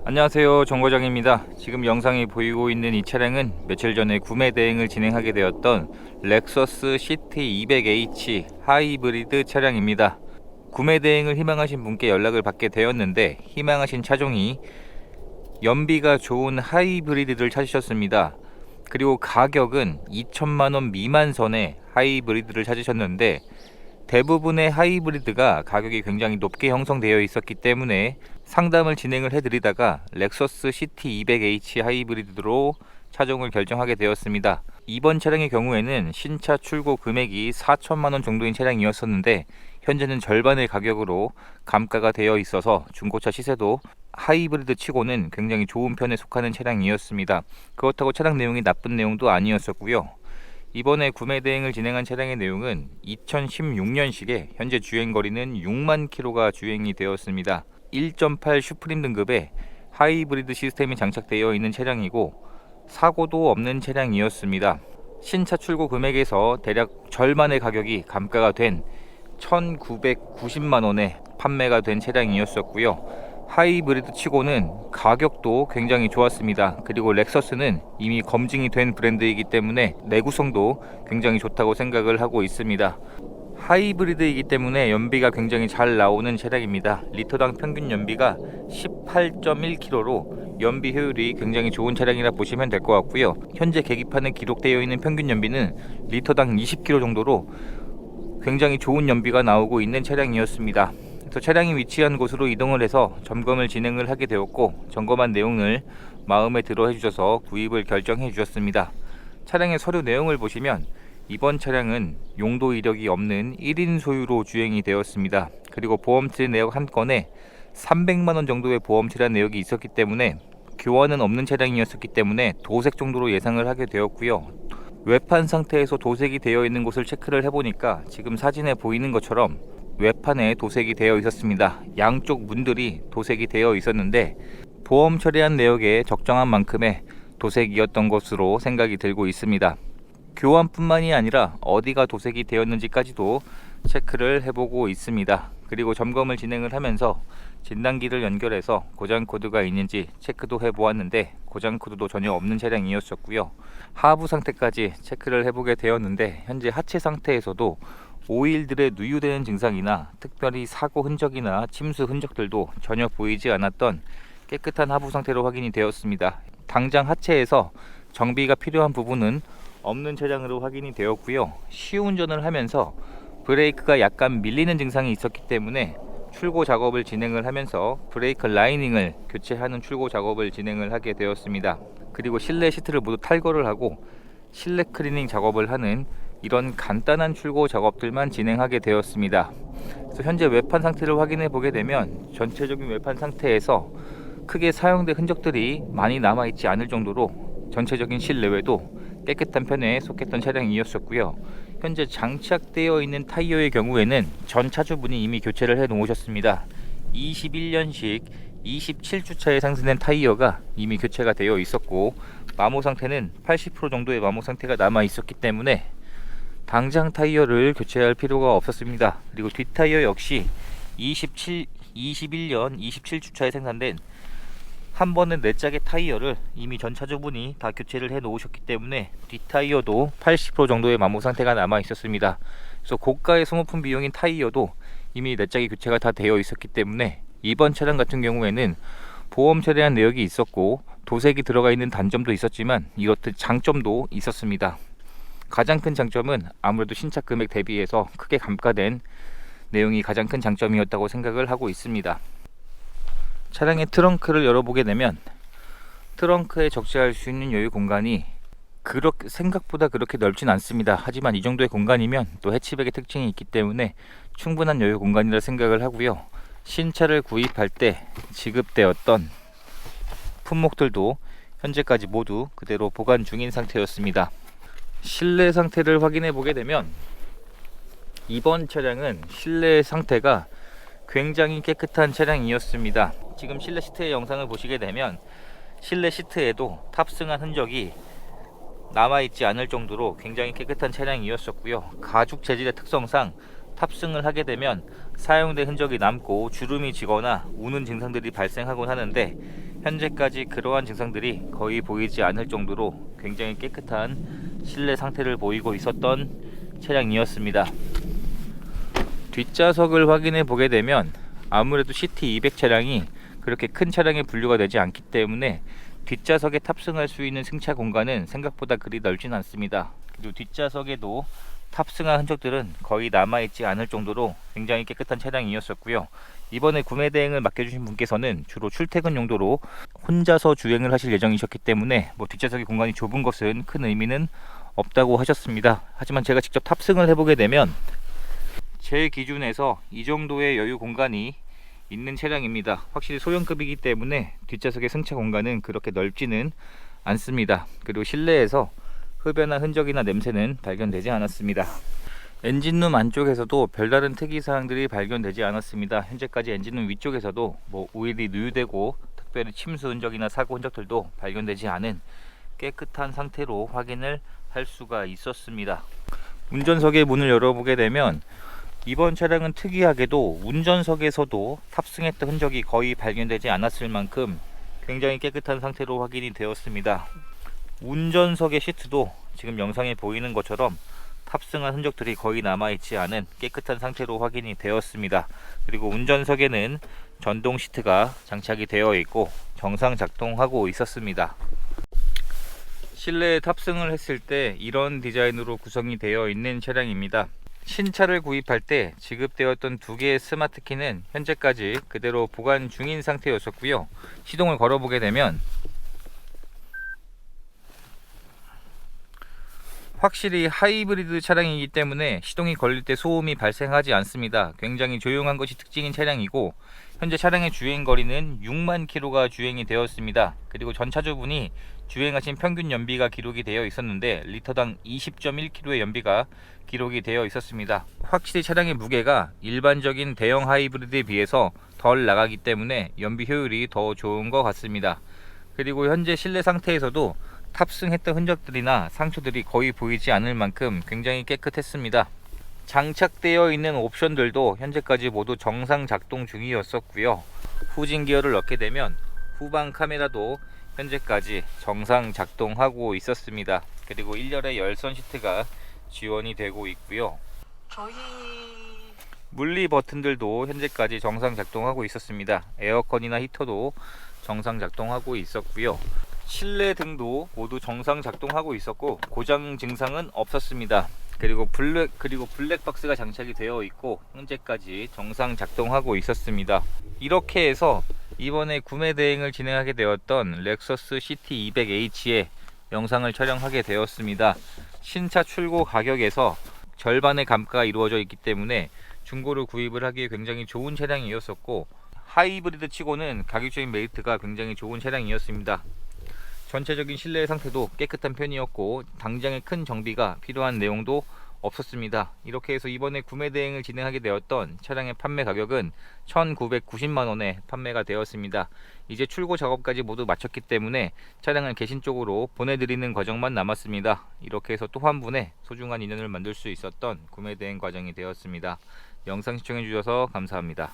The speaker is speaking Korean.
안녕하세요, 정거장입니다. 지금 영상이 보이고 있는 이 차량은 며칠 전에 구매 대행을 진행하게 되었던 렉서스 CT200H 하이브리드 차량입니다. 구매 대행을 희망하신 분께 연락을 받게 되었는데 희망하신 차종이 연비가 좋은 하이브리드를 찾으셨습니다. 그리고 가격은 2천만원 미만 선의 하이브리드를 찾으셨는데 대부분의 하이브리드가 가격이 굉장히 높게 형성되어 있었기 때문에 상담을 진행을 해드리다가 렉서스 CT200H 하이브리드로 차종을 결정하게 되었습니다. 이번 차량의 경우에는 신차 출고 금액이 4천만원 정도인 차량이었었는데 현재는 절반의 가격으로 감가가 되어 있어서 중고차 시세도 하이브리드 치고는 굉장히 좋은 편에 속하는 차량이었습니다. 그렇다고 차량 내용이 나쁜 내용도 아니었었고요. 이번에 구매 대행을 진행한 차량의 내용은 2016년식에 현재 주행거리는 6만 킬로가 주행이 되었습니다. 1.8 슈프림 등급의 하이브리드 시스템이 장착되어 있는 차량이고 사고도 없는 차량이었습니다. 신차 출고 금액에서 대략 절반의 가격이 감가가 된 1990만원에 판매가 된 차량이었었고요. 하이브리드 치고는 가격도 굉장히 좋았습니다. 그리고 렉서스는 이미 검증이 된 브랜드이기 때문에 내구성도 굉장히 좋다고 생각을 하고 있습니다. 하이브리드이기 때문에 연비가 굉장히 잘 나오는 차량입니다. 리터당 평균 연비가 18.1km로 연비 효율이 굉장히 좋은 차량이라 보시면 될 것 같고요. 현재 계기판에 기록되어 있는 평균 연비는 리터당 20km 정도로 굉장히 좋은 연비가 나오고 있는 차량이었습니다. 그래서 차량이 위치한 곳으로 이동을 해서 점검을 진행을 하게 되었고 점검한 내용을 마음에 들어 해주셔서 구입을 결정해 주셨습니다. 차량의 서류 내용을 보시면 이번 차량은 용도 이력이 없는 1인 소유로 주행이 되었습니다. 그리고 보험칠 내역 한 건에 300만원 정도의 보험칠한 내역이 있었기 때문에 교환은 없는 차량이었기 때문에 도색 정도로 예상을 하게 되었고요. 외판 상태에서 도색이 되어 있는 곳을 체크를 해보니까 지금 사진에 보이는 것처럼 외판에 도색이 되어 있었습니다. 양쪽 문들이 도색이 되어 있었는데 보험 처리한 내역에 적정한 만큼의 도색이었던 것으로 생각이 들고 있습니다. 교환뿐만이 아니라 어디가 도색이 되었는지까지도 체크를 해보고 있습니다. 그리고 점검을 진행을 하면서 진단기를 연결해서 고장 코드가 있는지 체크도 해보았는데 고장 코드도 전혀 없는 차량이었었고요. 하부 상태까지 체크를 해보게 되었는데 현재 하체 상태에서도 오일들의 누유되는 증상이나 특별히 사고 흔적이나 침수 흔적들도 전혀 보이지 않았던 깨끗한 하부 상태로 확인이 되었습니다. 당장 하체에서 정비가 필요한 부분은 없는 차량으로 확인이 되었고요. 시운전을 하면서 브레이크가 약간 밀리는 증상이 있었기 때문에 출고 작업을 진행을 하면서 브레이크 라이닝을 교체하는 출고 작업을 진행을 하게 되었습니다. 그리고 실내 시트를 모두 탈거를 하고 실내 클리닝 작업을 하는 이런 간단한 출고 작업들만 진행하게 되었습니다. 그래서 현재 외판 상태를 확인해 보게 되면 전체적인 외판 상태에서 크게 사용된 흔적들이 많이 남아있지 않을 정도로 전체적인 실내외도 깨끗한 편에 속했던 차량이었었고요. 현재 장착되어 있는 타이어의 경우에는 전 차주분이 이미 교체를 해 놓으셨습니다. 21년식 27주차에 상승된 타이어가 이미 교체가 되어 있었고 마모 상태는 80% 정도의 마모 상태가 남아 있었기 때문에 당장 타이어를 교체할 필요가 없었습니다. 그리고 뒷타이어 역시 21년 27주차에 생산된 한 번은 4짝의 타이어를 이미 전 차주분이 다 교체를 해 놓으셨기 때문에 뒷타이어도 80% 정도의 마모 상태가 남아 있었습니다. 그래서 고가의 소모품 비용인 타이어도 이미 4짝이 교체가 다 되어 있었기 때문에 이번 차량 같은 경우에는 보험 처리한 내역이 있었고 도색이 들어가 있는 단점도 있었지만 이렇듯 장점도 있었습니다. 가장 큰 장점은 아무래도 신차 금액 대비해서 크게 감가된 내용이 가장 큰 장점이었다고 생각을 하고 있습니다. 차량의 트렁크를 열어보게 되면 트렁크에 적재할 수 있는 여유 공간이 생각보다 그렇게 넓진 않습니다. 하지만 이 정도의 공간이면 또 해치백의 특징이 있기 때문에 충분한 여유 공간이라 생각을 하고요. 신차를 구입할 때 지급되었던 품목들도 현재까지 모두 그대로 보관 중인 상태였습니다. 실내 상태를 확인해 보게 되면 이번 차량은 실내 상태가 굉장히 깨끗한 차량이었습니다. 지금 실내 시트의 영상을 보시게 되면 실내 시트에도 탑승한 흔적이 남아있지 않을 정도로 굉장히 깨끗한 차량이었었고요. 가죽 재질의 특성상 탑승을 하게 되면 사용된 흔적이 남고 주름이 지거나 우는 증상들이 발생하곤 하는데 현재까지 그러한 증상들이 거의 보이지 않을 정도로 굉장히 깨끗한 실내 상태를 보이고 있었던 차량이었습니다. 뒷좌석을 확인해 보게 되면 아무래도 CT200 차량이 그렇게 큰 차량에 분류가 되지 않기 때문에 뒷좌석에 탑승할 수 있는 승차 공간은 생각보다 그리 넓진 않습니다. 그리고 뒷좌석에도 탑승한 흔적들은 거의 남아있지 않을 정도로 굉장히 깨끗한 차량이었었고요. 이번에 구매 대행을 맡겨주신 분께서는 주로 출퇴근 용도로 혼자서 주행을 하실 예정이셨기 때문에 뒷좌석의 공간이 좁은 것은 큰 의미는 없다고 하셨습니다. 하지만 제가 직접 탑승을 해보게 되면 제 기준에서 이 정도의 여유 공간이 있는 차량입니다. 확실히 소형급이기 때문에 뒷좌석의 승차 공간은 그렇게 넓지는 않습니다. 그리고 실내에서 흡연한 흔적이나 냄새는 발견되지 않았습니다. 엔진룸 안쪽에서도 별다른 특이사항들이 발견되지 않았습니다. 현재까지 엔진룸 위쪽에서도 오일이 누유되고 특별히 침수 흔적이나 사고 흔적들도 발견되지 않은 깨끗한 상태로 확인을 할 수가 있었습니다. 운전석의 문을 열어보게 되면 이번 차량은 특이하게도 운전석에서도 탑승했던 흔적이 거의 발견되지 않았을 만큼 굉장히 깨끗한 상태로 확인이 되었습니다. 운전석의 시트도 지금 영상에 보이는 것처럼 탑승한 흔적들이 거의 남아있지 않은 깨끗한 상태로 확인이 되었습니다. 그리고 운전석에는 전동 시트가 장착이 되어 있고 정상 작동하고 있었습니다. 실내에 탑승을 했을 때 이런 디자인으로 구성이 되어 있는 차량입니다. 신차를 구입할 때 지급되었던 두 개의 스마트 키는 현재까지 그대로 보관 중인 상태였었고요. 시동을 걸어보게 되면 확실히 하이브리드 차량이기 때문에 시동이 걸릴 때 소음이 발생하지 않습니다. 굉장히 조용한 것이 특징인 차량이고 현재 차량의 주행거리는 6만 km가 주행이 되었습니다. 그리고 전차주분이 주행하신 평균 연비가 기록이 되어 있었는데 리터당 20.1km의 연비가 기록이 되어 있었습니다. 확실히 차량의 무게가 일반적인 대형 하이브리드에 비해서 덜 나가기 때문에 연비 효율이 더 좋은 것 같습니다. 그리고 현재 실내 상태에서도 탑승했던 흔적들이나 상처들이 거의 보이지 않을 만큼 굉장히 깨끗했습니다. 장착되어 있는 옵션들도 현재까지 모두 정상 작동 중이었었고요. 후진 기어를 넣게 되면 후방 카메라도 현재까지 정상 작동하고 있었습니다. 그리고 1열의 열선 시트가 지원이 되고 있고요. 물리 버튼들도 현재까지 정상 작동하고 있었습니다. 에어컨이나 히터도 정상 작동하고 있었고요. 실내 등도 모두 정상 작동하고 있었고 고장 증상은 없었습니다. 그리고 블랙박스가 장착이 되어 있고 현재까지 정상 작동하고 있었습니다. 이렇게 해서 이번에 구매 대행을 진행하게 되었던 렉서스 CT200H의 영상을 촬영하게 되었습니다. 신차 출고 가격에서 절반의 감가가 이루어져 있기 때문에 중고로 구입을 하기에 굉장히 좋은 차량이었었고 하이브리드 치고는 가격적인 메리트가 굉장히 좋은 차량이었습니다. 전체적인 실내 상태도 깨끗한 편이었고 당장의 큰 정비가 필요한 내용도 없었습니다. 이렇게 해서 이번에 구매 대행을 진행하게 되었던 차량의 판매 가격은 1,990만원에 판매가 되었습니다. 이제 출고 작업까지 모두 마쳤기 때문에 차량을 계신 쪽으로 보내드리는 과정만 남았습니다. 이렇게 해서 또 한 분의 소중한 인연을 만들 수 있었던 구매 대행 과정이 되었습니다. 영상 시청해 주셔서 감사합니다.